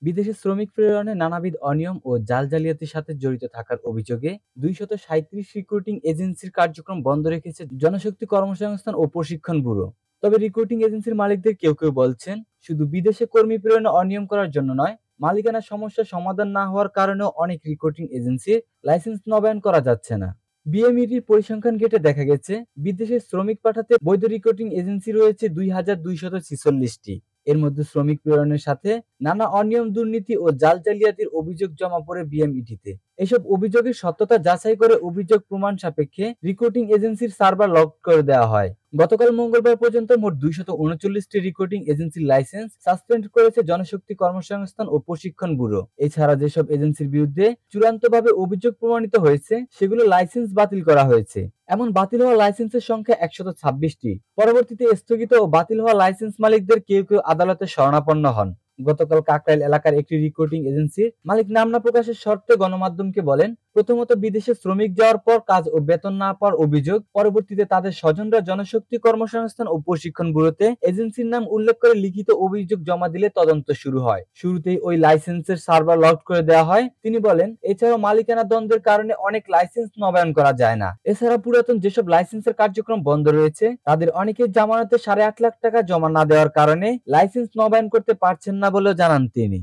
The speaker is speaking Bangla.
বিদেশে শ্রমিক প্রেরণে নানাবিধ অনিয়ম ও জালিয়াতির সাথে জড়িত থাকার অভিযোগে ২৩৭ রিক্রুটিং এজেন্সির কার্যক্রম বন্ধ রেখেছে জনশক্তি কর্মসংস্থান ও প্রশিক্ষণ ব্যুরো। তবে রিক্রুটিং এজেন্সির মালিকদের কেউ কেউ বলছেন, শুধু বিদেশে কর্মী প্রেরণে অনিয়ম করার জন্য নয়, মালিকানা সমস্যার সমাধান না হওয়ার কারণেও অনেক রিক্রুটিং এজেন্সির লাইসেন্স নবায়ন করা যাচ্ছে না। বিএমইডির পরিসংখ্যান ঘেটে দেখা গেছে, বিদেশে শ্রমিক পাঠাতে বৈধ রিক্রুটিং এজেন্সি রয়েছে ২,২৪৬টি। এর মধ্যে শ্রমিক প্রেরণের সাথে নানা অনিয়ম, দুর্নীতি ও জালিয়াতির অভিযোগ জমা পড়ে বিএমইডিতে। এসব অভিযোগের সত্যতা যাচাই করে অভিযোগ প্রমাণ সাপেক্ষে রিক্রুটিং এজেন্সির সার্ভার লক করে দেওয়া হয়। গতকাল মঙ্গলবার পর্যন্ত মোট ২৩৯টি রিক্রুটিং এজেন্সির লাইসেন্স সাসপেন্ড করেছে জনশক্তি কর্মসংস্থান ও প্রশিক্ষণ ব্যুরো। এছাড়া যেসব এজেন্সির বিরুদ্ধে চূড়ান্তভাবে অভিযোগ প্রমাণিত হয়েছে, সেগুলো লাইসেন্স বাতিল করা হয়েছে। এমন বাতিল হওয়া লাইসেন্সের সংখ্যা ১২৬টি। পরবর্তীতে স্থগিত ও বাতিল হওয়া লাইসেন্স মালিকদের কেউ কেউ আদালতে শরণাপন্ন হন। গতকাল কাকরাইল এলাকার একটি রিক্রুটিং এজেন্সির মালিক নাম না প্রকাশের শর্তে গণমাধ্যমকে বলেন, প্রথমত বিদেশে শ্রমিক যাওয়ার পর কাজ ও বেতন না পাওয়ার অভিযোগ, পরবর্তীতে তাদের স্বজনরা জনশক্তি কর্মসংস্থান ও প্রশিক্ষণ ব্যুরোতে এজেন্সির নাম উল্লেখ করে লিখিত অভিযোগ জমা দিলে তদন্ত শুরু হয়। শুরুতেই ওই লাইসেন্সের সার্ভার লক করে দেওয়া হয়। তিনি বলেন, এছাড়াও মালিকানা দ্বন্দ্বের কারণে অনেক লাইসেন্স নবায়ন করা যায় না। এছাড়া পুরাতন যেসব লাইসেন্সের কার্যক্রম বন্ধ রয়েছে, তাদের অনেকের জামানতে ৮.৫ লাখ টাকা জমা না দেওয়ার কারণে লাইসেন্স নবায়ন করতে পারছেন না বলেও জানান তিনি।